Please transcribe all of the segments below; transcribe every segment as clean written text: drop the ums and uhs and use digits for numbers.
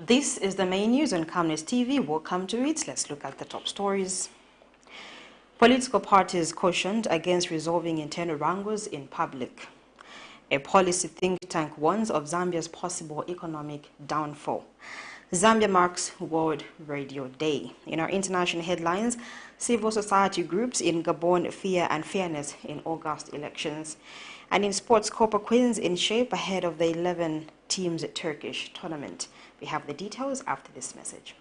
This is the main news on Camnet TV. Welcome to it. Let's look at the top stories. Political parties cautioned against resolving internal wrangles in public. A policy think tank warns of Zambia's possible economic downfall. Zambia marks World Radio Day. In our international headlines, civil society groups in Gabon fear unfairness in August elections. And in sports, Copper Queens in shape ahead of the 11 teams Turkish tournament. We have the details after this message.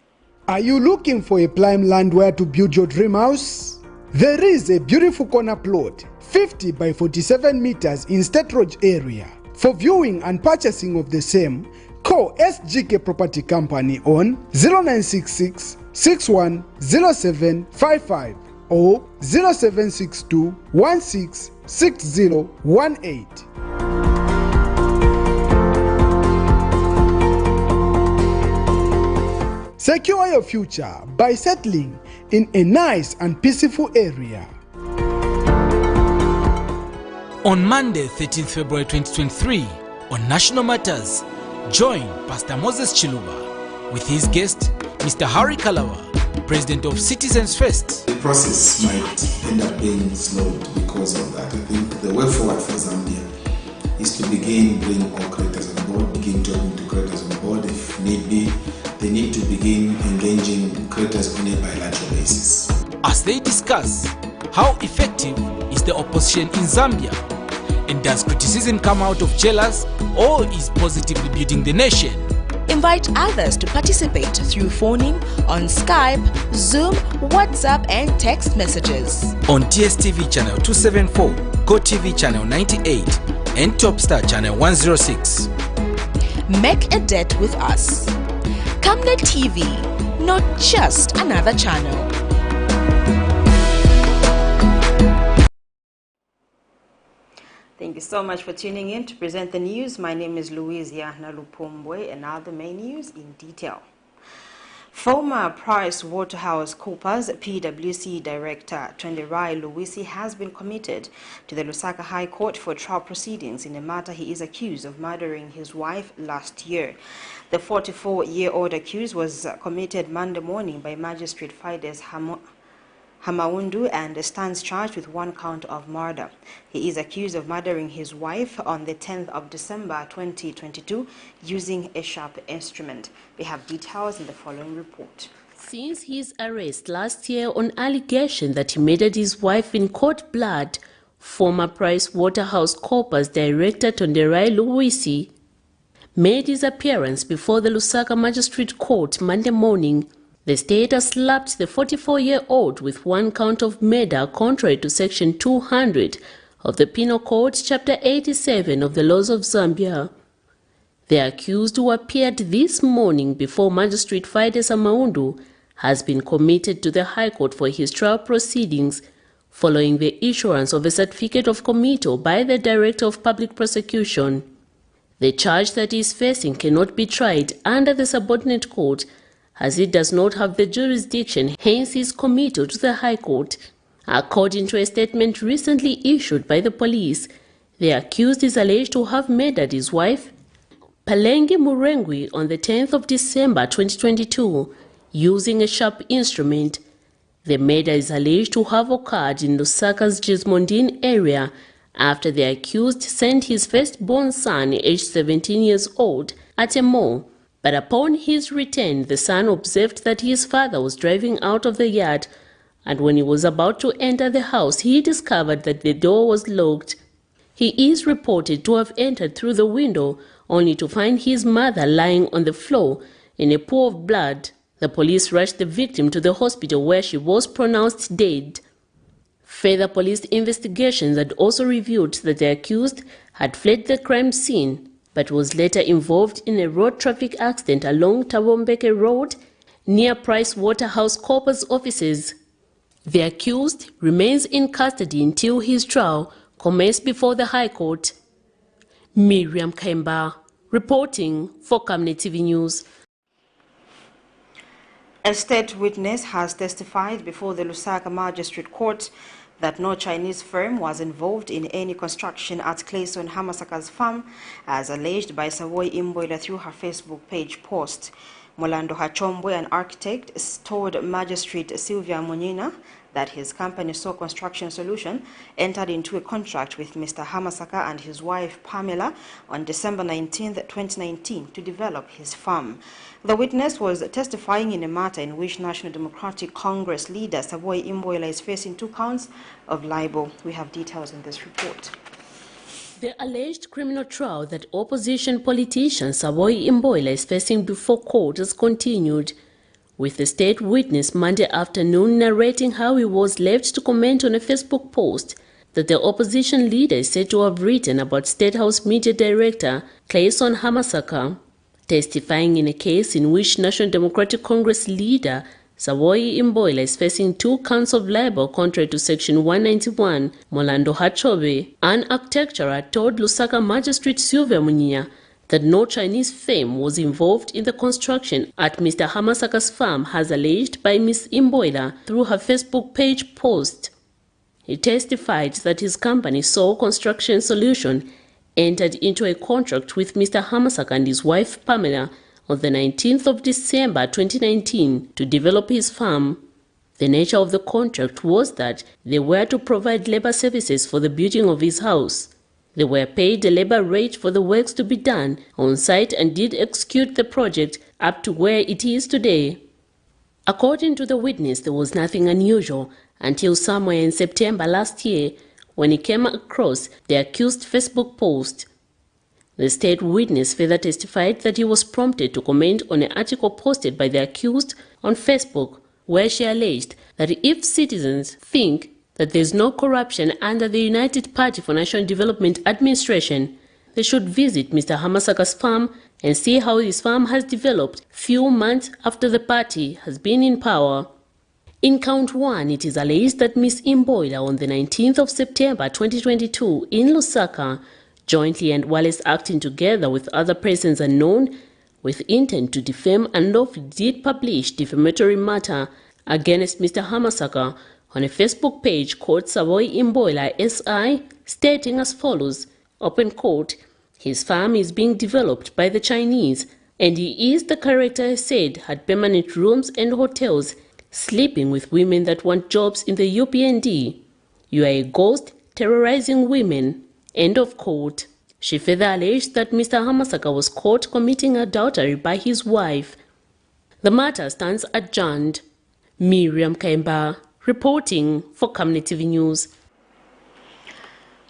Are you looking for a prime land where to build your dream house? There is a beautiful corner plot, 50 by 47 meters in State Road area. For viewing and purchasing of the same, call SGK Property Company on 0966 610755 or 0762 166018. Secure your future by settling in a nice and peaceful area. On Monday, 13th February 2023, on National Matters, join Pastor Moses Chiluba with his guest, Mr. Harry Kalawa, President of Citizens First. The process might end up being slowed because of that. I think the way forward for Zambia is to begin bringing all creators on board, begin talking to creators on board. If need be, they need to begin engaging creators on a bilateral basis. As they discuss how effective is the opposition in Zambia, and does criticism come out of jealous or is positively building the nation? Invite others to participate through phoning on Skype, Zoom, WhatsApp and text messages. On DSTV channel 274, GoTV channel 98 and Topstar channel 106. Make a date with us. Camnet TV, not just another channel. Thank you so much for tuning in to present the news. My name is Louisia Nalupumbwe, and now the main news in detail. Former PricewaterhouseCoopers PwC Director Twenderai Luisi has been committed to the Lusaka High Court for trial proceedings in a matter he is accused of murdering his wife last year. The 44-year-old accused was committed Monday morning by Magistrate Fides Hamaundu and stands charged with one count of murder. He is accused of murdering his wife on the 10th of December 2022 using a sharp instrument. We have details in the following report. Since his arrest last year on allegation that he murdered his wife in cold blood, former PricewaterhouseCoopers Director Twenderai Luisi made his appearance before the Lusaka Magistrate Court Monday morning. The state has slapped the 44-year-old with one count of murder contrary to Section 200 of the Penal Code, Chapter 87 of the Laws of Zambia. The accused, who appeared this morning before Magistrate Fides Hamaundu, has been committed to the High Court for his trial proceedings following the issuance of a certificate of committal by the Director of Public Prosecution. The charge that he is facing cannot be tried under the subordinate court as it does not have the jurisdiction, hence his committal to the High Court. According to a statement recently issued by the police, the accused is alleged to have murdered his wife, Palengi Murengwi, on the 10th of December 2022, using a sharp instrument. The murder is alleged to have occurred in Lusaka's Gismondine area after the accused sent his firstborn son, aged 17 years old, at a mall. But upon his return, the son observed that his father was driving out of the yard, and when he was about to enter the house, he discovered that the door was locked. He is reported to have entered through the window, only to find his mother lying on the floor in a pool of blood. The police rushed the victim to the hospital where she was pronounced dead. Further police investigations had also revealed that the accused had fled the crime scene, but was later involved in a road traffic accident along Tabombeke Road near PricewaterhouseCoopers offices. The accused remains in custody until his trial commenced before the High Court. Miriam Kemba, reporting for Camnet TV News. A state witness has testified before the Lusaka Magistrate Court that no Chinese firm was involved in any construction at Clayson Hamasaka's farm, as alleged by Savoy Imboila through her Facebook page post. Molando Hachombwe, an architect, told Magistrate Sylvia Munyina that his company, So Construction Solution, entered into a contract with Mr. Hamasaka and his wife Pamela on December 19, 2019 to develop his farm. The witness was testifying in a matter in which National Democratic Congress leader Savoy Imboila is facing 2 counts of libel. We have details in this report. The alleged criminal trial that opposition politician Savoy Imboila is facing before court has continued, with the state witness Monday afternoon narrating how he was left to comment on a Facebook post that the opposition leader is said to have written about State House Media Director Clayson Hamasaka, testifying in a case in which National Democratic Congress leader Savoy Imboila is facing 2 counts of libel contrary to Section 191. Molando Hachobe, an architecturer, told Lusaka Magistrate Sylvia Munyina that no Chinese firm was involved in the construction at Mr. Hamasaka's farm, as alleged by Ms. Imboila through her Facebook page post. He testified that his company, So Construction Solution, entered into a contract with Mr. Hamasaka and his wife Pamela on the 19th of December 2019 to develop his farm. The nature of the contract was that they were to provide labor services for the building of his house. They were paid a labor rate for the works to be done on site and did execute the project up to where it is today. According to the witness, there was nothing unusual until somewhere in September last year when he came across the accused Facebook post. The state witness further testified that he was prompted to comment on an article posted by the accused on Facebook, where she alleged that if citizens think that there is no corruption under the United Party for National Development administration, they should visit Mr. Hamasaka's farm and see how his farm has developed few months after the party has been in power. In count 1, it is alleged that Ms. Imboila on the 19th of September 2022 in Lusaka, jointly and whilst acting together with other persons unknown, with intent to defame and lawfully did publish defamatory matter against Mr. Hamasaka on a Facebook page called Savoy Imboila SI, stating as follows, open quote, his farm is being developed by the Chinese, and he is the character I said had permanent rooms and hotels, sleeping with women that want jobs in the UPND. You are a ghost terrorizing women, end of quote. She further alleged that Mr. Hamasaka was caught committing adultery by his wife. The matter stands adjourned. Miriam Kaimba, reporting for Camnet TV News.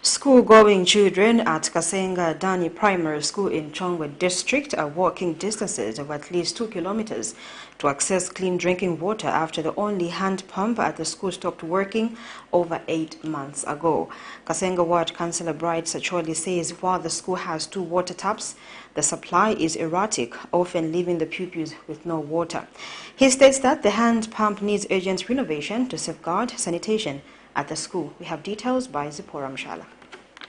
School-going children at Kasenga Dani Primary School in Chongwe District are walking distances of at least 2 kilometers to access clean drinking water after the only hand pump at the school stopped working over 8 months ago. Kasenga Ward Councillor Bright Sacholi says while the school has 2 water taps, the supply is erratic, often leaving the pupils with no water. He states that the hand pump needs urgent renovation to safeguard sanitation at the school. We have details by Zipporah Mshala.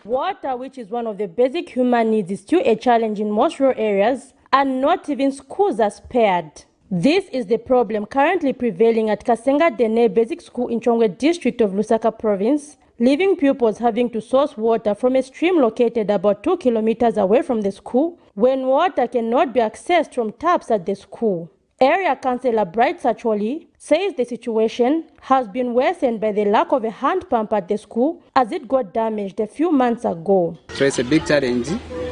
Water, which is one of the basic human needs, is still a challenge in most rural areas, and not even schools are spared. This is the problem currently prevailing at Kasenga Dene Basic School in Chongwe District of Lusaka Province, leaving pupils having to source water from a stream located about 2 kilometers away from the school, when water cannot be accessed from taps at the school. Area Councillor Bright Sacholi says the situation has been worsened by the lack of a hand pump at the school as it got damaged a few months ago. So it's a big challenge,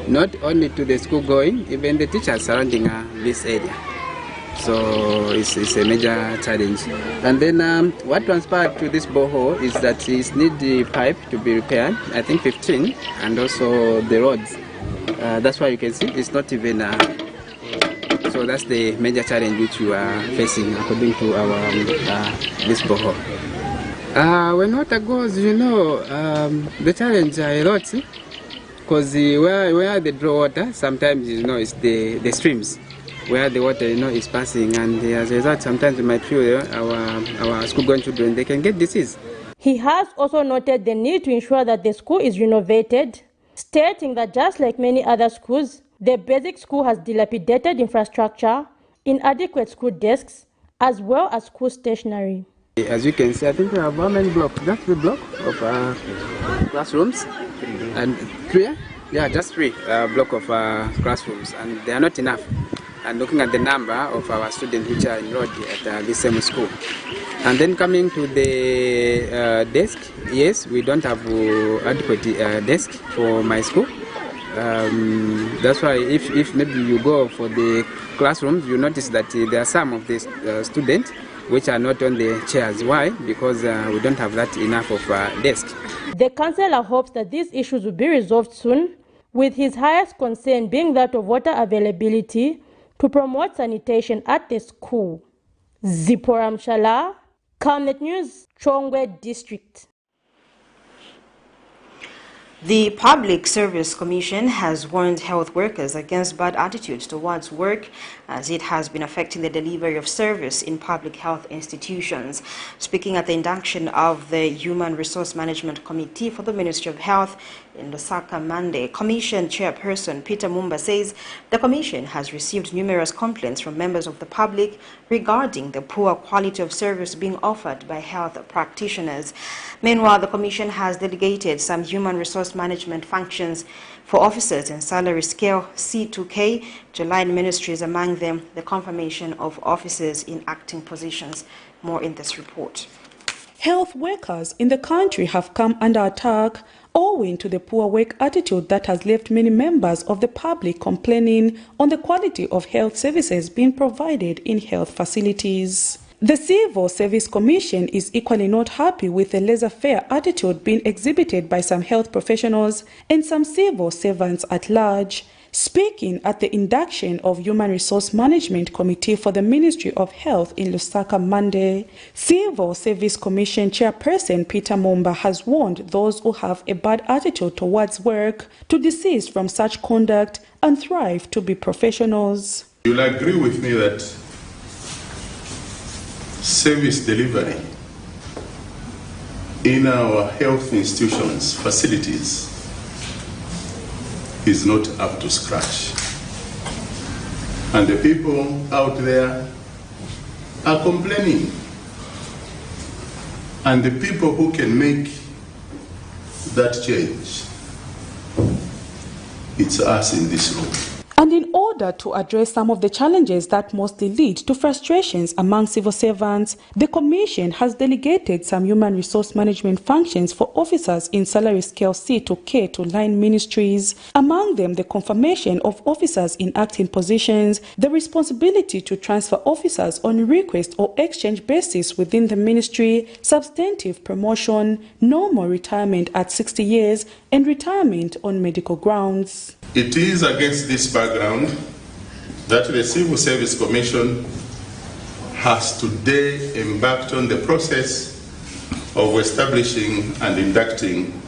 not only to the school going, even the teachers surrounding this area. So it's a major challenge. And then what transpired to this borehole is that it needs the pipe to be repaired, I think 15, and also the roads. That's why you can see it's not even... So that's the major challenge which we are facing according to our this borehole. When water goes, the challenge are a lot, because where they draw water, sometimes it's the streams where the water is passing, and as a result, sometimes we might feel our school-going children they can get disease. He has also noted the need to ensure that the school is renovated, stating that just like many other schools, the basic school has dilapidated infrastructure, inadequate school desks, as well as school stationery. As you can see, I think we have how many blocks? Just 3 blocks of classrooms, and 3? Yeah, just 3 blocks of classrooms, and they are not enough. and looking at the number of our students which are enrolled at this same school. And then coming to the desk, yes, we don't have adequate desk for my school. That's why if maybe you go for the classrooms, you notice that there are some of these students which are not on the chairs. Why? Because we don't have that enough of desk. The councillor hopes that these issues will be resolved soon, with his highest concern being that of water availability to promote sanitation at the school. Zipporah Mshala, Camnet News, Chongwe District. The Public Service Commission has warned health workers against bad attitudes towards work, as it has been affecting the delivery of service in public health institutions. Speaking at the induction of the Human Resource Management Committee for the Ministry of Health in Lusaka Monday, Commission Chairperson Peter Mumba says the Commission has received numerous complaints from members of the public regarding the poor quality of service being offered by health practitioners. Meanwhile, the Commission has delegated some human resource management functions for officers in salary scale C2K to line ministries, among them the confirmation of officers in acting positions. More in this report. Health workers in the country have come under attack owing to the poor work attitude that has left many members of the public complaining on the quality of health services being provided in health facilities. The Civil Service Commission is equally not happy with the laissez-faire attitude being exhibited by some health professionals and some civil servants at large. Speaking at the induction of Human Resource Management Committee for the Ministry of Health in Lusaka Monday, Civil Service Commission Chairperson Peter Mumba has warned those who have a bad attitude towards work to desist from such conduct and thrive to be professionals. You'll agree with me that service delivery in our health institutions, facilities, is not up to scratch. And the people out there are complaining. And the people who can make that change, it's us in this room. And in order to address some of the challenges that mostly lead to frustrations among civil servants, the Commission has delegated some human resource management functions for officers in salary scale C to K to line ministries, among them the confirmation of officers in acting positions, the responsibility to transfer officers on request or exchange basis within the ministry, substantive promotion, normal retirement at 60 years, and retirement on medical grounds. It is against this background that the Civil Service Commission has today embarked on the process of establishing and inducting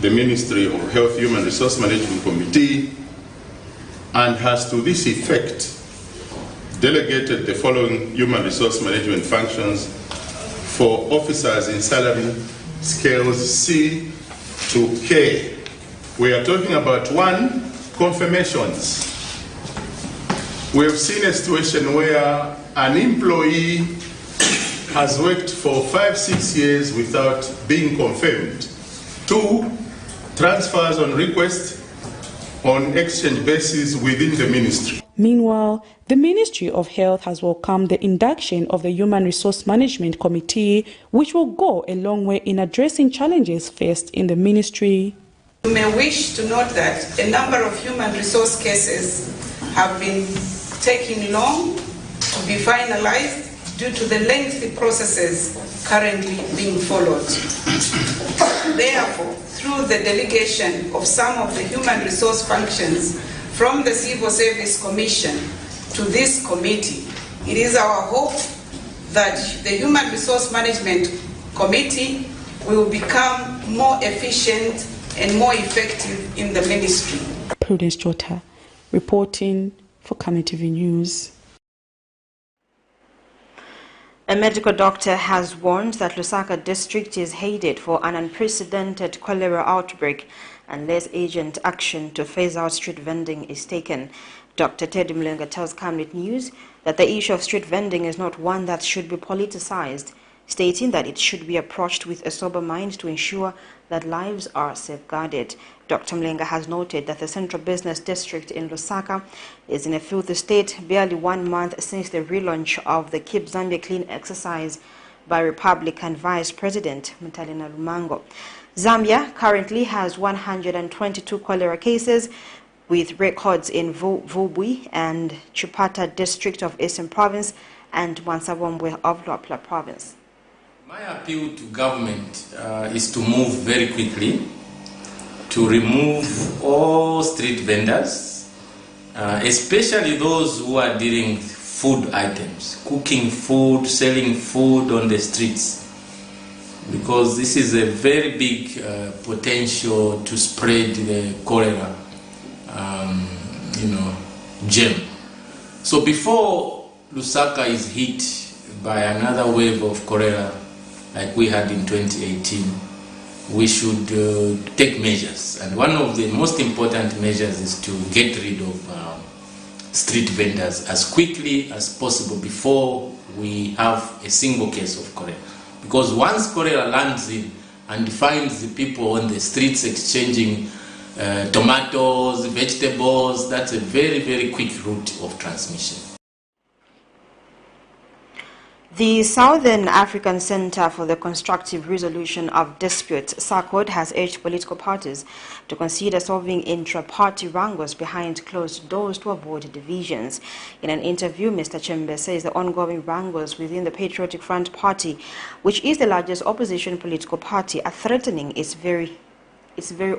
the Ministry of Health Human Resource Management Committee, and has to this effect delegated the following human resource management functions for officers in salary scales C to K. We are talking about 1, confirmations. We have seen a situation where an employee has worked for 5-6 years without being confirmed. 2, transfers on request on exchange basis within the ministry. Meanwhile, the Ministry of Health has welcomed the induction of the Human Resource Management Committee, which will go a long way in addressing challenges faced in the ministry. You may wish to note that a number of human resource cases have been taking long to be finalized due to the lengthy processes currently being followed. Therefore, through the delegation of some of the human resource functions from the Civil Service Commission to this committee, it is our hope that the Human Resource Management Committee will become more efficient and more effective in the ministry. Prudence Jota, reporting for Camnet TV News. A medical doctor has warned that Lusaka district is headed for an unprecedented cholera outbreak unless urgent action to phase out street vending is taken. Dr. Teddy Mlenga tells Camnet News that the issue of street vending is not one that should be politicized, stating that it should be approached with a sober mind to ensure that lives are safeguarded. Dr. Mlenga has noted that the Central Business District in Lusaka is in a filthy state barely 1 month since the relaunch of the Keep Zambia Clean exercise by Republican Vice President Mtalina Lumango. Zambia currently has 122 cholera cases, with records in Vubwi and Chipata district of Eastern Province and Mwansabombwe of Luapula Province. My appeal to government is to move very quickly to remove all street vendors, especially those who are dealing food items, cooking food, selling food on the streets, because this is a very big potential to spread the cholera germ. So before Lusaka is hit by another wave of cholera like we had in 2018, we should take measures. And one of the most important measures is to get rid of street vendors as quickly as possible before we have a single case of cholera. Because once cholera lands in and finds the people on the streets exchanging tomatoes, vegetables, that's a very, very quick route of transmission. The Southern African Center for the Constructive Resolution of Disputes, SACOD, has urged political parties to consider solving intra-party wrangles behind closed doors to avoid divisions. In an interview, Mr. Chembe says the ongoing wrangles within the Patriotic Front Party, which is the largest opposition political party, are threatening its very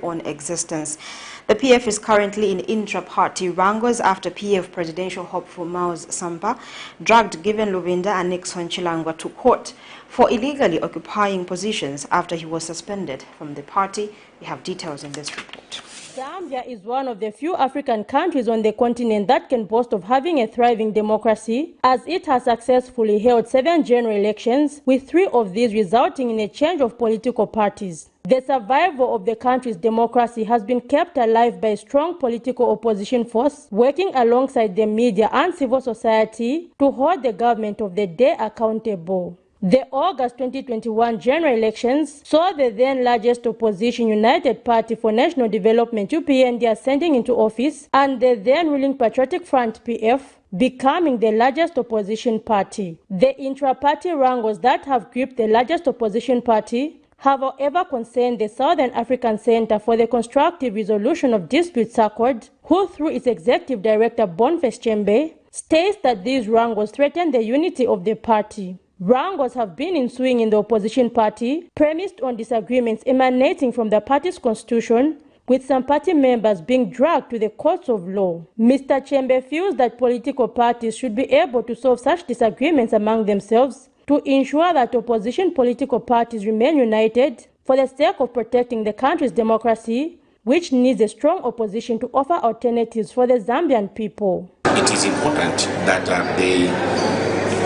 own existence. The PF is currently in intra-party wrangles after PF presidential hopeful Miles Sampa dragged Given Lubinda and Nixon Chilangwa to court for illegally occupying positions after he was suspended from the party. We have details in this report. Zambia is one of the few African countries on the continent that can boast of having a thriving democracy, as it has successfully held 7 general elections, with 3 of these resulting in a change of political parties. The survival of the country's democracy has been kept alive by a strong political opposition force working alongside the media and civil society to hold the government of the day accountable. The August 2021 general elections saw the then largest opposition United Party for National Development UPND ascending into office and the then ruling Patriotic Front PF becoming the largest opposition party. The intra-party wrangles that have gripped the largest opposition party have however concerned the Southern African Center for the Constructive Resolution of Disputes, SACOD, who through its executive director Boniface Chembe states that these wrangles threaten the unity of the party. Wrangles have been ensuing in the opposition party, premised on disagreements emanating from the party's constitution, with some party members being dragged to the courts of law. Mr. Chembe feels that political parties should be able to solve such disagreements among themselves to ensure that opposition political parties remain united for the sake of protecting the country's democracy, which needs a strong opposition to offer alternatives for the Zambian people. It is important that they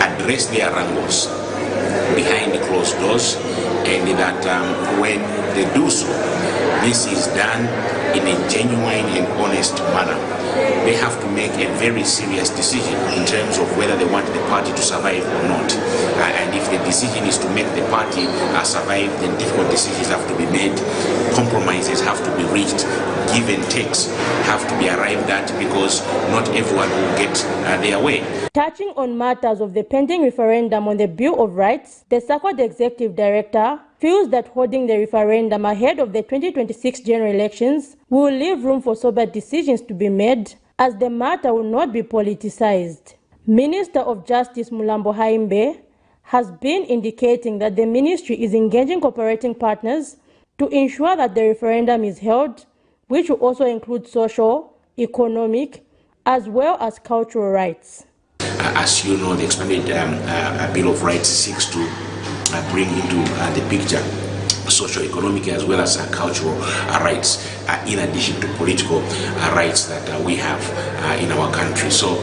address their wrangles behind the closed doors, and that when they do so, this is done in a genuine and honest manner. They have to make a very serious decision in terms of whether they want the party to survive or not. And if the decision is to make the party survive, then difficult decisions have to be made, compromises have to be reached, give and takes have to be arrived at, because not everyone will get their way. Touching on matters of the pending referendum on the Bill of Rights, the SACOD Executive Director feels that holding the referendum ahead of the 2026 general elections will leave room for sober decisions to be made, as the matter will not be politicized. Minister of Justice Mulambo Haimbe has been indicating that the ministry is engaging cooperating partners to ensure that the referendum is held, which will also include social, economic, as well as cultural rights. As you know, the expanded Bill of Rights seeks to bring into the picture socio-economic as well as cultural rights, in addition to political rights that we have in our country. So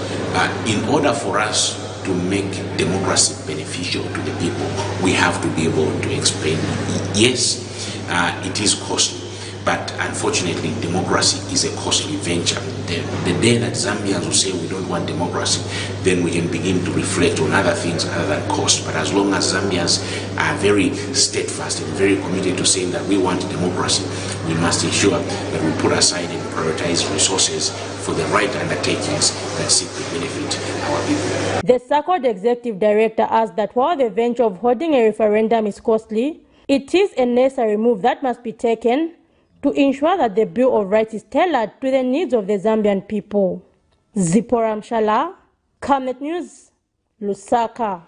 in order for us to make democracy beneficial to the people, we have to be able to explain, yes, it is costly, But unfortunately, democracy is a costly venture. The day that Zambians will say we don't want democracy, then we can begin to reflect on other things other than cost. But as long as Zambians are very steadfast and very committed to saying that we want democracy, we must ensure that we put aside and prioritize resources for the right undertakings that seek to benefit our people. The SACOD executive director asked that while the venture of holding a referendum is costly, it is a necessary move that must be taken to ensure that the Bill of Rights is tailored to the needs of the Zambian people. Zipporah Mshala, Camnet News, Lusaka.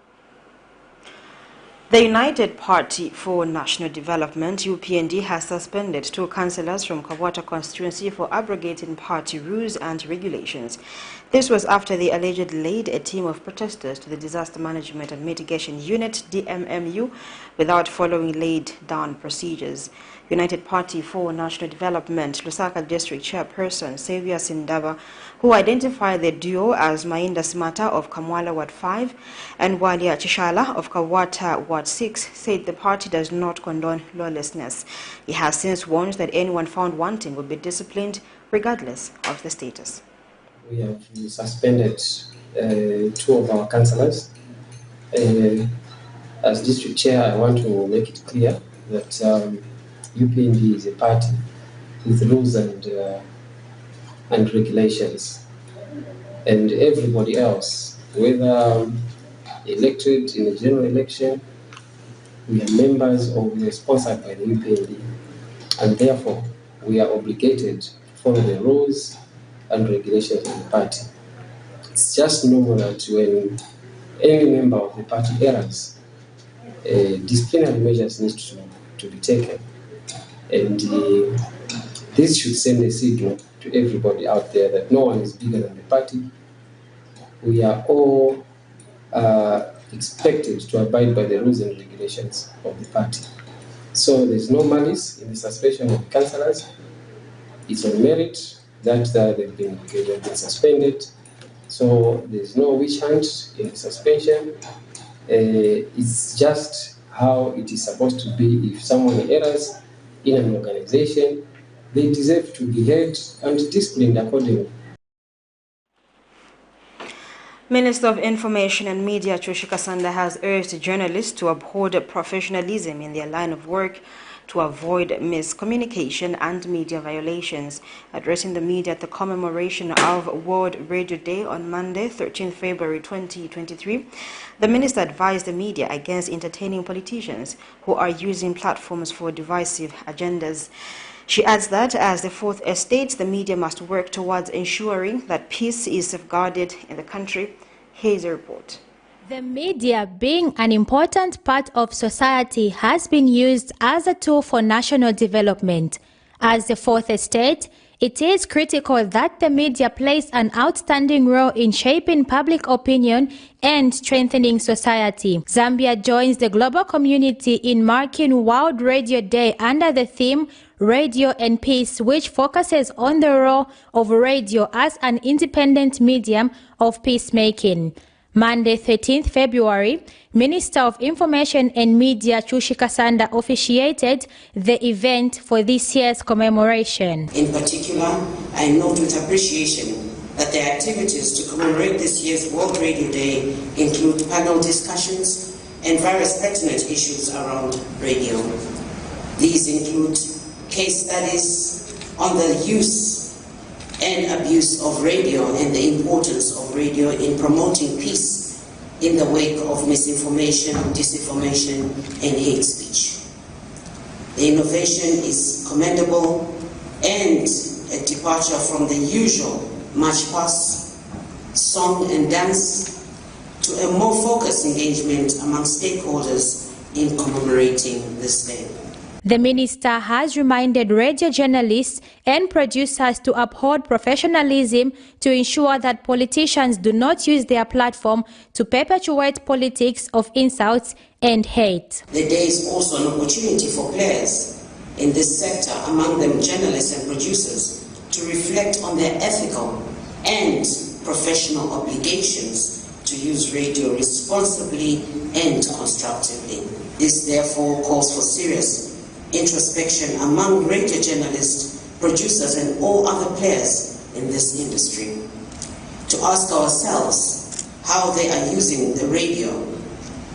The United Party for National Development, UPND, has suspended 2 councillors from Kawata constituency for abrogating party rules and regulations. This was after they allegedly laid a team of protesters to the Disaster Management and Mitigation Unit, DMMU, without following laid-down procedures. United Party for National Development, Lusaka District Chairperson Xavier Sindaba, who identified the duo as Mainda Smata of Kamwala Ward 5 and Walia Chishala of Kawata Ward 6, said the party does not condone lawlessness. He has since warned that anyone found wanting will be disciplined regardless of the status. We have suspended 2 of our councillors. As district chair, I want to make it clear that UPND is a party with rules and regulations, and everybody else, whether elected in a general election, we are members or we are sponsored by the UPND, and therefore we are obligated to follow the rules and regulations of the party. It's just normal that when any member of the party errs, disciplinary measures need to be taken. And this should send a signal to everybody out there that no one is bigger than the party. We are all expected to abide by the rules and regulations of the party. So there's no malice in the suspension of the councillors. It's on merit that they've been suspended. So there's no witch hunt in the suspension. It's just how it is supposed to be. If someone errs in an organization, they deserve to be held and disciplined accordingly. Minister of Information and Media Chushi Kasanda has urged journalists to uphold professionalism in their line of work to avoid miscommunication and media violations. Addressing the media at the commemoration of World Radio Day on Monday, 13 February 2023, the minister advised the media against entertaining politicians who are using platforms for divisive agendas. She adds that as the Fourth Estate, the media must work towards ensuring that peace is safeguarded in the country. Here's a report. The media, being an important part of society, has been used as a tool for national development. As the Fourth Estate, it is critical that the media plays an outstanding role in shaping public opinion and strengthening society. Zambia joins the global community in marking World Radio Day under the theme Radio and Peace, which focuses on the role of radio as an independent medium of peacemaking. Monday, 13th February, Minister of Information and Media Chushi Kasanda officiated the event for this year's commemoration. In particular, I note with appreciation that the activities to commemorate this year's World Radio Day include panel discussions and various pertinent issues around radio. These include case studies on the use and abuse of radio and the importance of radio in promoting peace in the wake of misinformation, disinformation, and hate speech. The innovation is commendable and a departure from the usual march past, song and dance to a more focused engagement among stakeholders in commemorating this day. The minister has reminded radio journalists and producers to uphold professionalism to ensure that politicians do not use their platform to perpetuate politics of insults and hate. The day is also an opportunity for players in this sector, among them journalists and producers, to reflect on their ethical and professional obligations to use radio responsibly and constructively. This therefore calls for serious introspection among radio journalists, producers, and all other players in this industry, to ask ourselves how they are using the radio,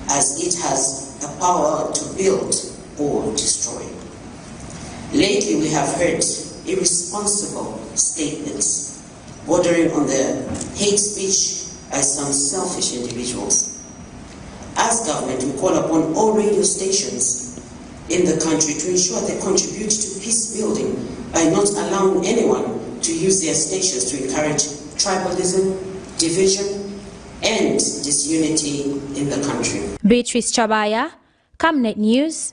as it has a power to build or destroy. Lately, we have heard irresponsible statements bordering on the hate speech by some selfish individuals. As government, we call upon all radio stations in the country to ensure they contribute to peace building by not allowing anyone to use their stations to encourage tribalism, division, and disunity in the country. Beatrice Chabaya, Camnet News,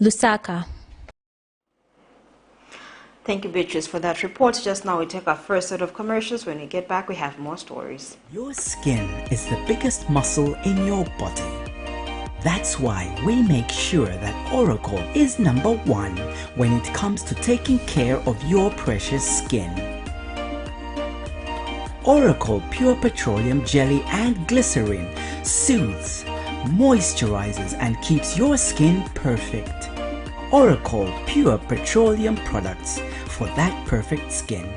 Lusaka. Thank you, Beatrice, for that report. Just now we take our first set of commercials. When we get back, we have more stories. Your skin is the biggest muscle in your body. That's why we make sure that Oracle is #1 when it comes to taking care of your precious skin. Oracle Pure Petroleum Jelly and Glycerin soothes, moisturizes, and keeps your skin perfect. Oracle Pure Petroleum products for that perfect skin.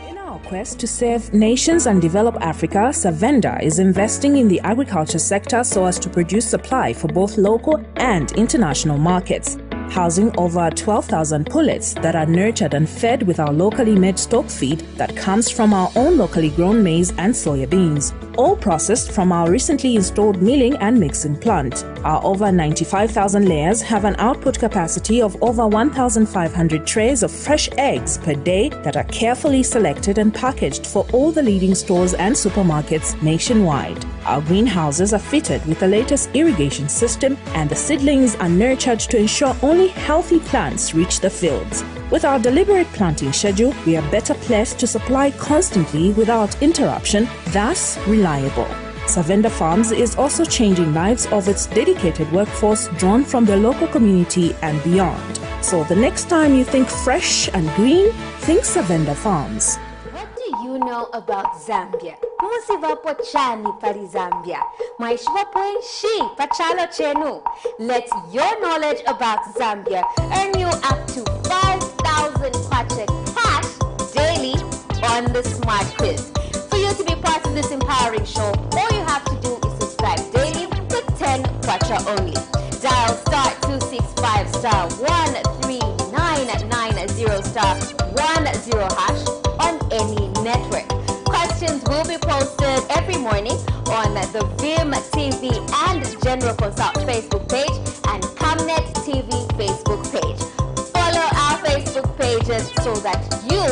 In our quest to save nations and develop Africa, Savenda is investing in the agriculture sector so as to produce supply for both local and international markets, housing over 12,000 pullets that are nurtured and fed with our locally made stock feed that comes from our own locally grown maize and soya beans, all processed from our recently installed milling and mixing plant. Our over 95,000 layers have an output capacity of over 1,500 trays of fresh eggs per day that are carefully selected and packaged for all the leading stores and supermarkets nationwide. Our greenhouses are fitted with the latest irrigation system, and the seedlings are nurtured to ensure only healthy plants reach the fields. With our deliberate planting schedule, we are better placed to supply constantly without interruption, thus reliable. Savenda Farms is also changing lives of its dedicated workforce drawn from the local community and beyond. So the next time you think fresh and green, think Savenda Farms. What do you know about Zambia? Musiva po chani pari Zambia. Maishiva po shi pachalo chenu. Let your knowledge about Zambia earn you up to 5,000 kwacha cash daily on the Smart Quiz. For you to be part of this empowering show, all you have to do is subscribe daily with 10 kwacha only. Dial *265 *13990 hash on any network. Questions will be posted every morning on the Vim TV and General Consult Facebook page and Camnet TV Facebook page. Follow our Facebook pages so that you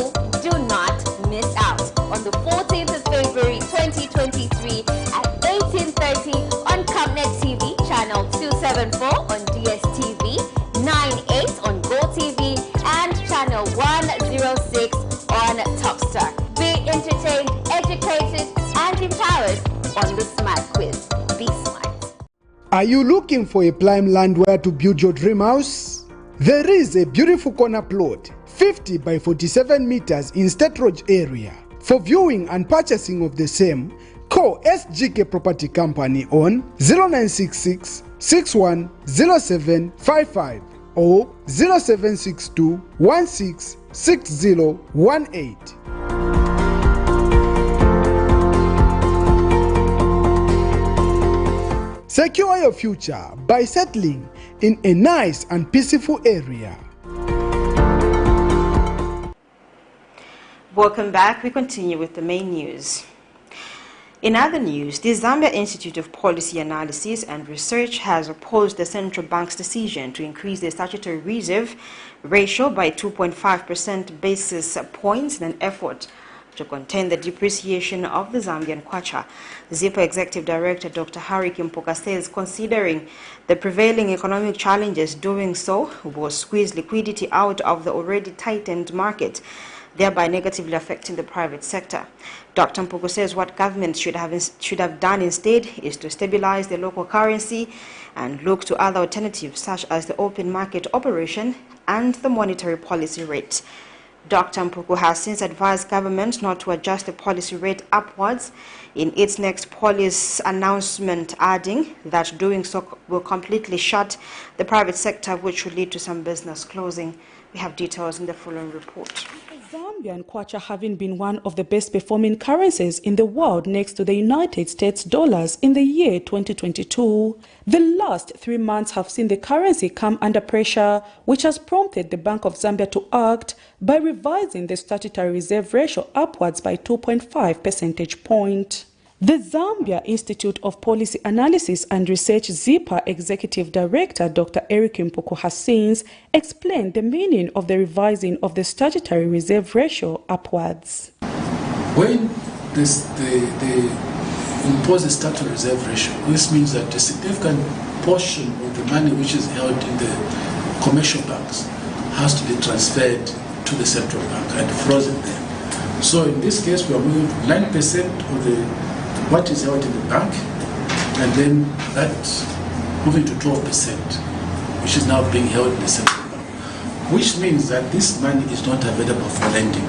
do not miss out. On the 14th of February 2023 at 18:30 on Camnet TV, channel 274 on DSTV, 98 on GoTV, and channel 106 on Topstar. Be entertained, educated, and empowered on the Smart Quiz. Be smart. Are you looking for a prime land where to build your dream house? There is a beautiful corner plot, 50 by 47 meters in State Road area. For viewing and purchasing of the same, call SGK Property Company on 0966 610755 or 0762 166018. Secure your future by settling in a nice and peaceful area. Welcome back. We continue with the main news. In other news, the Zambia Institute of Policy Analysis and Research has opposed the central bank's decision to increase the statutory reserve ratio by 2.5% basis points in an effort to contain the depreciation of the Zambian kwacha. ZIPA Executive Director Dr. Harry Kimpoka says considering the prevailing economic challenges, doing so will squeeze liquidity out of the already tightened market, thereby negatively affecting the private sector. Dr. Mpuku says what government should have done instead is to stabilize the local currency and look to other alternatives such as the open market operation and the monetary policy rate. Dr. Mpuku has since advised government not to adjust the policy rate upwards in its next policy announcement, adding that doing so will completely shut the private sector, which will lead to some business closing. We have details in the following report. Zambian kwacha having been one of the best performing currencies in the world next to the United States dollars in the year 2022, the last 3 months have seen the currency come under pressure, which has prompted the Bank of Zambia to act by revising the statutory reserve ratio upwards by 2.5 percentage points. The Zambia Institute of Policy Analysis and Research ZIPA Executive Director Dr. Eric Mpuku has since explained the meaning of the revising of the statutory reserve ratio upwards. When they impose a statutory reserve ratio, this means that a significant portion of the money which is held in the commercial banks has to be transferred to the central bank and frozen there. So in this case, we are moving 9% of what is held in the bank, and then that moving to 12%, which is now being held in the central bank, which means that this money is not available for lending.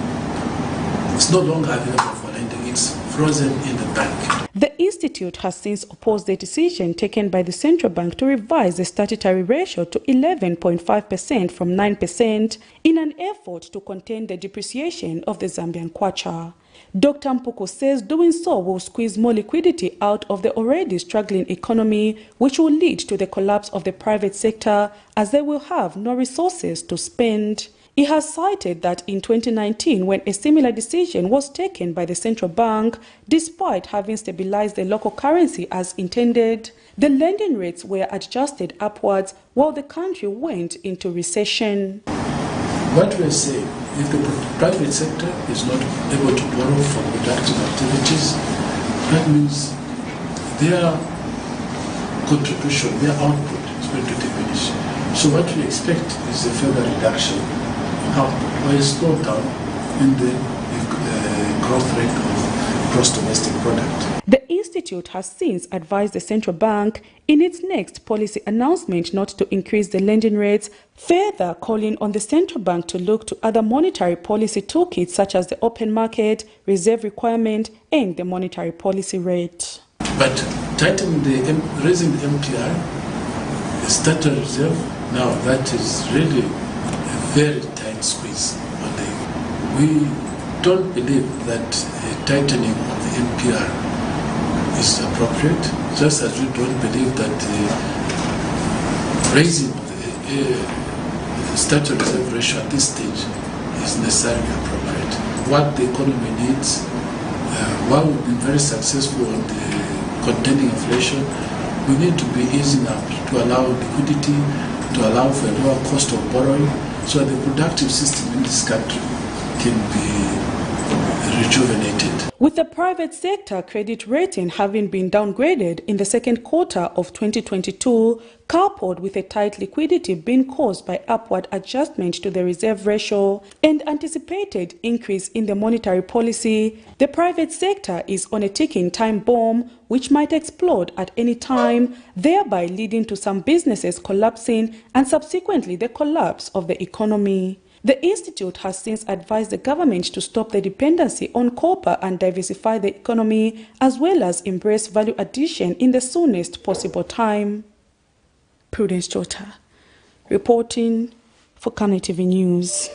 It's no longer available for lending, it's frozen in the bank. The Institute has since opposed the decision taken by the central bank to revise the statutory ratio to 11.5% from 9% in an effort to contain the depreciation of the Zambian kwacha. Dr. Mpuku says doing so will squeeze more liquidity out of the already struggling economy, which will lead to the collapse of the private sector as they will have no resources to spend. He has cited that in 2019, when a similar decision was taken by the central bank, despite having stabilized the local currency as intended, the lending rates were adjusted upwards while the country went into recession. What we are saying, if the private sector is not able to borrow for productive activities, that means their contribution, their output is going to diminish. So what we expect is a further reduction or a slowdown in the growth rate of gross domestic product. The Institute has since advised the central bank in its next policy announcement not to increase the lending rates, further calling on the central bank to look to other monetary policy toolkits such as the open market, reserve requirement, and the monetary policy rate. But tightening raising the MTR, the statutory reserve, now that is really a very tight squeeze on we don't believe that a tightening of the MPR is appropriate, just as we don't believe that raising the statutory reserve ratio at this stage is necessarily appropriate. What the economy needs, while we've been very successful in containing inflation, we need to be easing up to allow liquidity, to allow for a lower cost of borrowing, so the productive system in this country can be rejuvenated. With the private sector credit rating having been downgraded in the second quarter of 2022, coupled with a tight liquidity being caused by upward adjustment to the reserve ratio and anticipated increase in the monetary policy, the private sector is on a ticking time bomb which might explode at any time, thereby leading to some businesses collapsing and subsequently the collapse of the economy. The Institute has since advised the government to stop the dependency on copper and diversify the economy, as well as embrace value addition in the soonest possible time. Prudence Jota, reporting for Camnet TV News.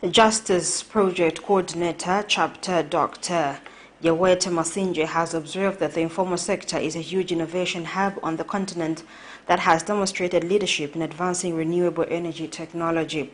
Justice Project Coordinator, Chapter Dr. Yawete Masinje has observed that the informal sector is a huge innovation hub on the continent that has demonstrated leadership in advancing renewable energy technology.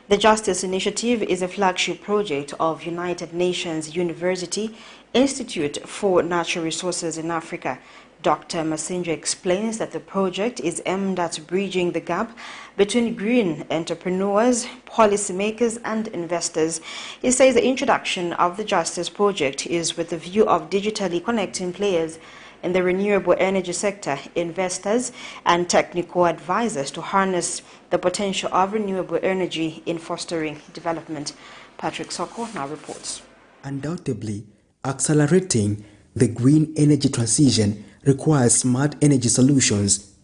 The Justice Initiative is a flagship project of United Nations University Institute for Natural Resources in Africa. Dr. Masinje explains that the project is aimed at bridging the gap between green entrepreneurs, policymakers and investors. He says the introduction of the Justice Project is with the view of digitally connecting players in the renewable energy sector, investors and technical advisors to harness the potential of renewable energy in fostering development. Patrick Soko now reports. Undoubtedly, accelerating the green energy transition requires smart energy solutions.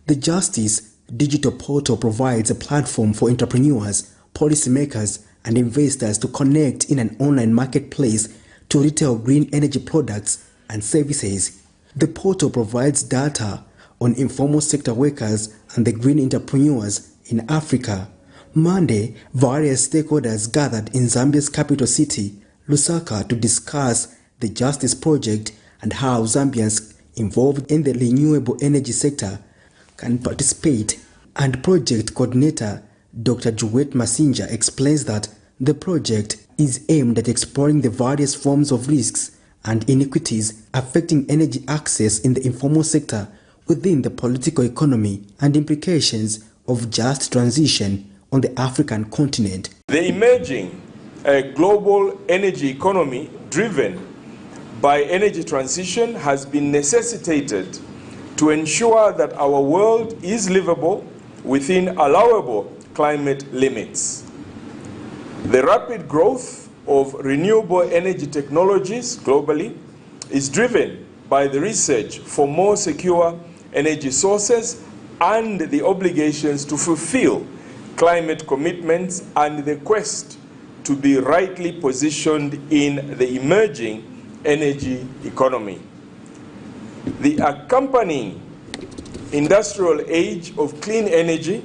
The Justice digital portal provides a platform for entrepreneurs, policymakers, and investors to connect in an online marketplace to retail green energy products and services. The portal provides data on informal sector workers and the green entrepreneurs in Africa. Monday, various stakeholders gathered in Zambia's capital city, Lusaka, to discuss the Justice Project and how Zambians involved in the renewable energy sector can participate. And project coordinator Dr. Juwet Masinja explains that the project is aimed at exploring the various forms of risks and inequities affecting energy access in the informal sector within the political economy and implications of just transition on the African continent. The emerging global energy economy driven by energy transition has been necessitated to ensure that our world is livable within allowable climate limits. The rapid growth of renewable energy technologies globally is driven by the research for more secure energy sources and the obligations to fulfill climate commitments and the quest to be rightly positioned in the emerging energy economy. The accompanying industrial age of clean energy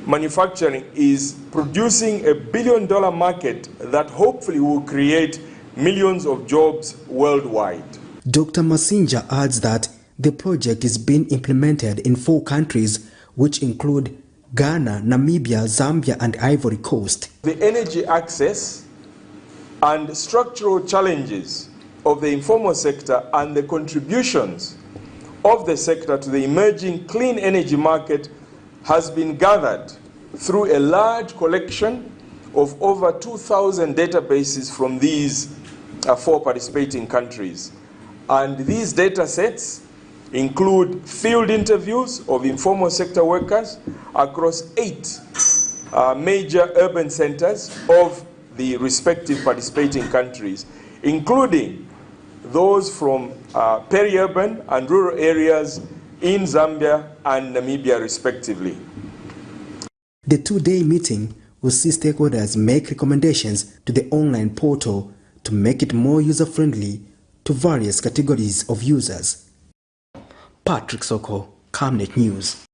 manufacturing is producing a billion-dollar market that hopefully will create millions of jobs worldwide. Dr. Masinja adds that the project is being implemented in 4 countries, which include Ghana, Namibia, Zambia, and Ivory Coast. The energy access and structural challenges of the informal sector and the contributions of the sector to the emerging clean energy market has been gathered through a large collection of over 2,000 databases from these 4 participating countries. And these data sets include field interviews of informal sector workers across 8 major urban centers of the respective participating countries, including those from peri-urban and rural areas in Zambia and Namibia respectively. The 2-day meeting will see stakeholders make recommendations to the online portal to make it more user-friendly to various categories of users. Patrick Soko, Camnet News.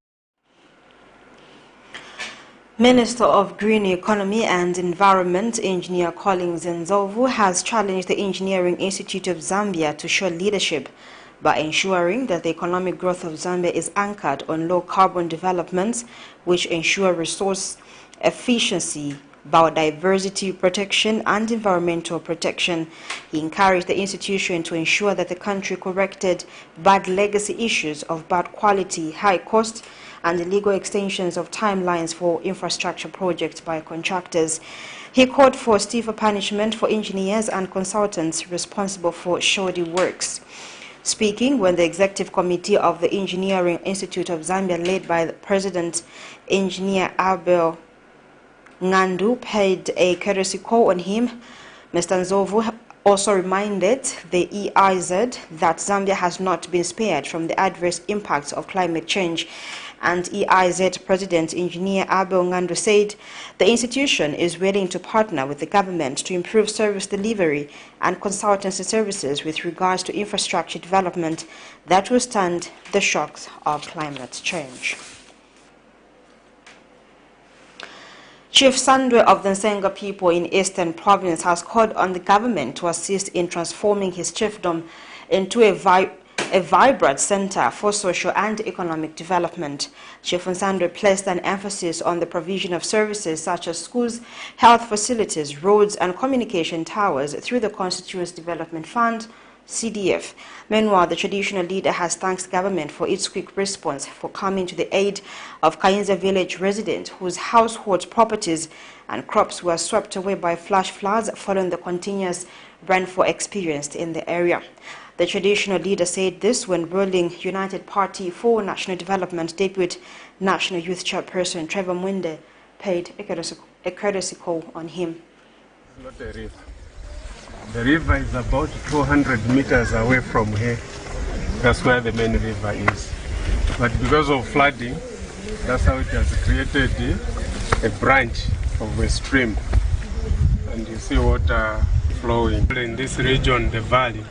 Minister of Green Economy and Environment, Engineer Collins Nzovu, has challenged the Engineering Institute of Zambia to show leadership by ensuring that the economic growth of Zambia is anchored on low-carbon developments which ensure resource efficiency, biodiversity protection, and environmental protection. He encouraged the institution to ensure that the country corrected bad legacy issues of bad quality, high cost, and illegal extensions of timelines for infrastructure projects by contractors. He called for stiffer punishment for engineers and consultants responsible for shoddy works. Speaking when the Executive Committee of the Engineering Institute of Zambia, led by the President, Engineer Abel Ngandu, paid a courtesy call on him, Mr. Nzovu also reminded the EIZ that Zambia has not been spared from the adverse impacts of climate change. And EIZ President Engineer Abel Ngandu said the institution is willing to partner with the government to improve service delivery and consultancy services with regards to infrastructure development that will stand the shocks of climate change. Chief Sandwe of the Nsenga people in Eastern Province has called on the government to assist in transforming his chiefdom into a vibrant center for social and economic development. Chief Sandwe placed an emphasis on the provision of services such as schools, health facilities, roads, and communication towers through the Constituency Development Fund, CDF. Meanwhile, the traditional leader has thanked government for its quick response for coming to the aid of Kayinza village residents whose household properties and crops were swept away by flash floods following the continuous rainfall experienced in the area. The traditional leader said this when ruling United Party for National Development Deputy National Youth Chairperson Trevor Mwinde paid a courtesy call on him. Not a river. The river is about 200 meters away from here. That's where the main river is. But because of flooding, That's how it has created a branch of a stream. And you see water flowing. In this region, the valley,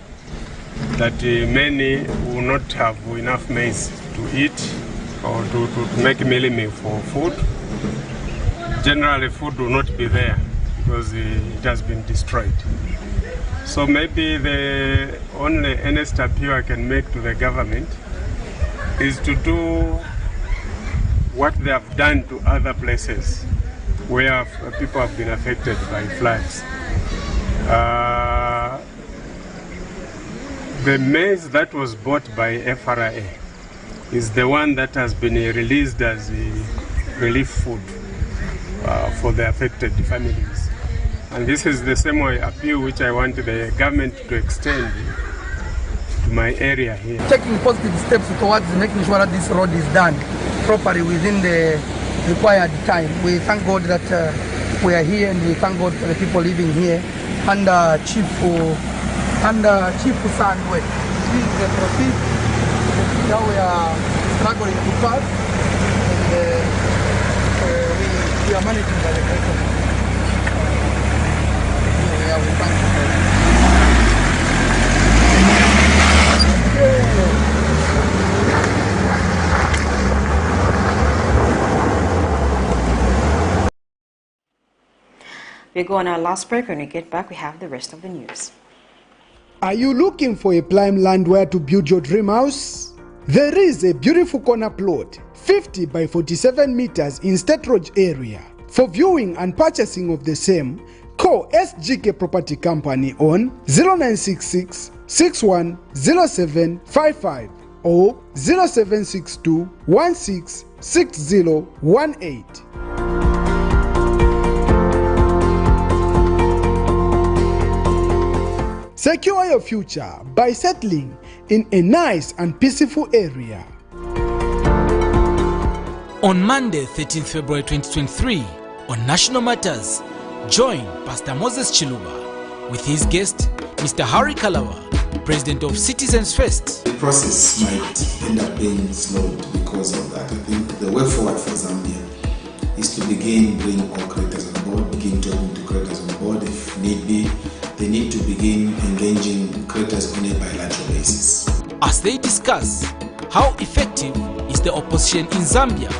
that many will not have enough maize to eat or to make mealie meal for food. Generally, food will not be there because it has been destroyed. So maybe the only earnest appeal I can make to the government is to do what they have done to other places where people have been affected by floods. The maize that was bought by FRA is the one that has been released as a relief food for the affected families. And this is the same appeal which I want the government to extend to my area here. Taking positive steps towards making sure that this road is done properly within the required time. We thank God that we are here, and we thank God for the people living here under Chief Sandway. Please proceed. Now we are struggling to pass, and we are managing by the grace of God. We thank We go on our last break. When we get back, we have the rest of the news. Are you looking for a prime land where to build your dream house? There is a beautiful corner plot, 50 by 47 meters in State Road area. For viewing and purchasing of the same, call SGK Property Company on 0966 610755 or 0762 166018. Secure your future by settling in a nice and peaceful area. On Monday, 13th February 2023, on National Matters, join Pastor Moses Chiluba with his guest, Mr. Harry Kalawa, President of Citizens First. The process might end up being slowed because of that. I think the way forward for Zambia is to begin bringing all creators on board, begin talking to creators on board. If need be, they need to begin engaging creators on a bilateral basis. As they discuss how effective is the opposition in Zambia,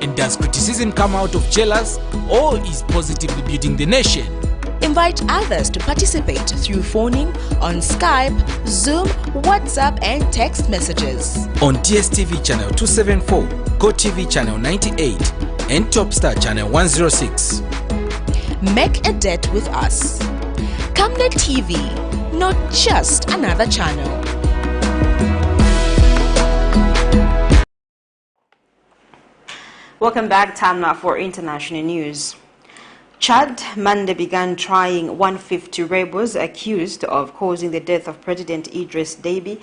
and does criticism come out of jealous or is positively building the nation? Invite others to participate through phoning on Skype, Zoom, WhatsApp and text messages. On DSTV channel 274, GoTV channel 98 and Topstar channel 106. Make a date with us. Camnet TV, not just another channel. Welcome back. Time now for international news. Chad Monday began trying 150 rebels accused of causing the death of President Idris Deby.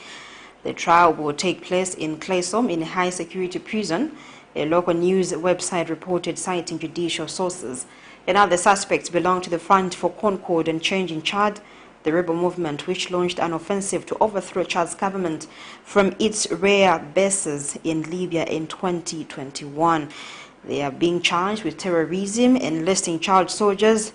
The trial will take place in Claysom in a high-security prison, a local news website reported, citing judicial sources. And now the suspects belong to the Front for Concord and Change in Chad, the rebel movement which launched an offensive to overthrow Chad's government from its rare bases in Libya in 2021. They are being charged with terrorism, enlisting child soldiers,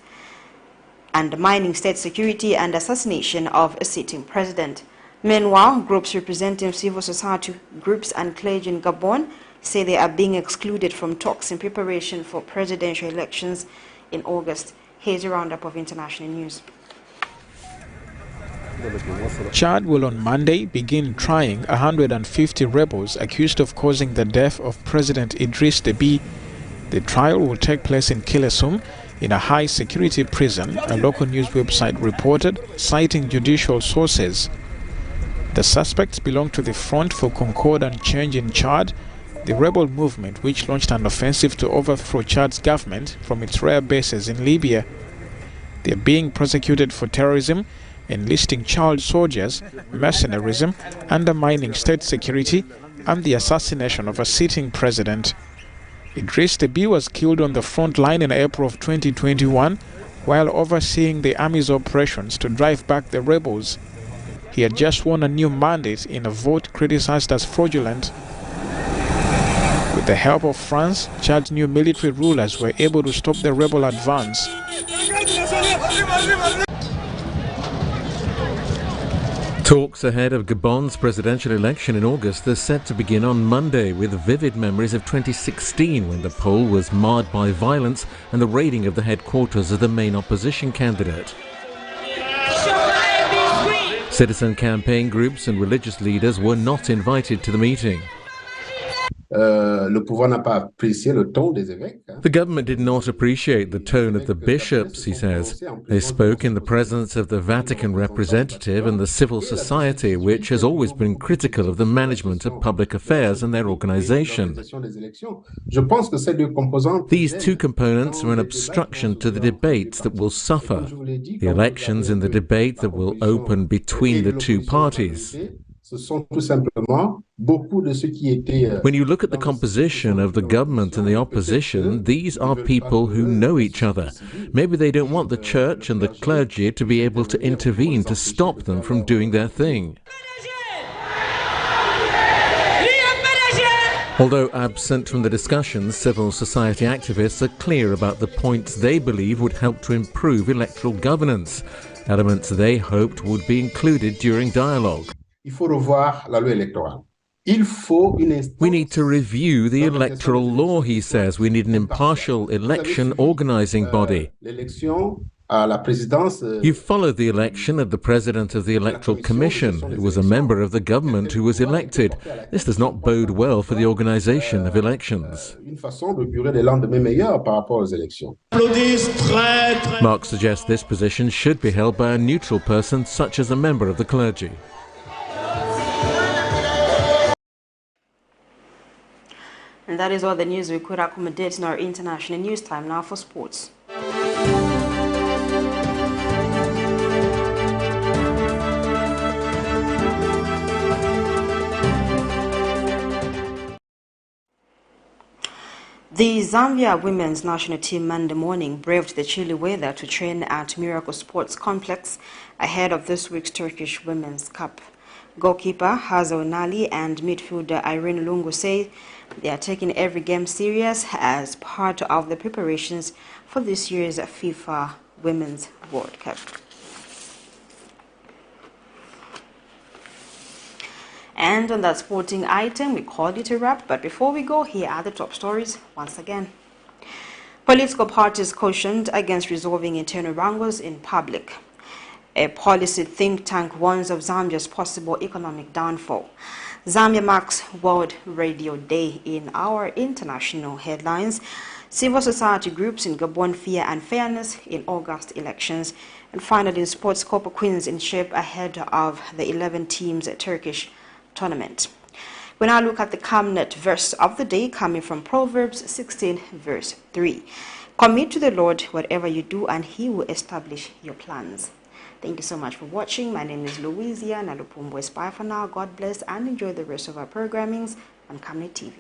undermining state security, and assassination of a sitting president. Meanwhile, groups representing civil society groups and clergy in Gabon say they are being excluded from talks in preparation for presidential elections in August. Here's a roundup of international news. Chad will on Monday begin trying 150 rebels accused of causing the death of President Idris Deby. The trial will take place in Kilesum in a high-security prison, a local news website reported, citing judicial sources. The suspects belong to the Front for Concord and Change in Chad, the rebel movement which launched an offensive to overthrow Chad's government from its rare bases in Libya. They are being prosecuted for terrorism, enlisting child soldiers, mercenarism, undermining state security, and the assassination of a sitting president. Idris Deby was killed on the front line in April of 2021 while overseeing the army's operations to drive back the rebels. He had just won a new mandate in a vote criticized as fraudulent. With the help of France, Chad's new military rulers were able to stop the rebel advance. Talks ahead of Gabon's presidential election in August are set to begin on Monday, with vivid memories of 2016 when the poll was marred by violence and the raiding of the headquarters of the main opposition candidate. Citizen campaign groups and religious leaders were not invited to the meeting. The government did not appreciate the tone of the bishops, he says. They spoke in the presence of the Vatican representative and the civil society, which has always been critical of the management of public affairs and their organization. These two components are an obstruction to the debates that will suffer, the elections and the debate that will open between the two parties. When you look at the composition of the government and the opposition, these are people who know each other. Maybe they don't want the church and the clergy to be able to intervene to stop them from doing their thing. Although absent from the discussions, civil society activists are clear about the points they believe would help to improve electoral governance, elements they hoped would be included during dialogue. We need to review the electoral law, he says. We need an impartial election organizing body. You followed the election of the president of the Electoral Commission, who was a member of the government who was elected. This does not bode well for the organization of elections. Mark suggests this position should be held by a neutral person, such as a member of the clergy. And that is all the news we could accommodate in our international news. Time now for sports. The Zambia women's national team Monday morning braved the chilly weather to train at Miracle Sports Complex ahead of this week's Turkish Women's Cup. Goalkeeper Hazel Nali and midfielder Irene Lungu say they are taking every game serious as part of the preparations for this year's FIFA Women's World Cup. And on that sporting item, we call it a wrap. But before we go, here are the top stories once again. Political parties cautioned against resolving internal wrangles in public. A policy think tank warns of Zambia's possible economic downfall. Zambia marks World Radio Day in our international headlines. Civil society groups in Gabon fear unfairness in August elections. And finally, in sports, Copper Queens in shape ahead of the 11 teams Turkish tournament. We now look at the Camnet verse of the day coming from Proverbs 16 verse 3. Commit to the Lord whatever you do and he will establish your plans. Thank you so much for watching. My name is Luizia Nalupumbwe. Bye for now. God bless and enjoy the rest of our programmings on Camnet TV.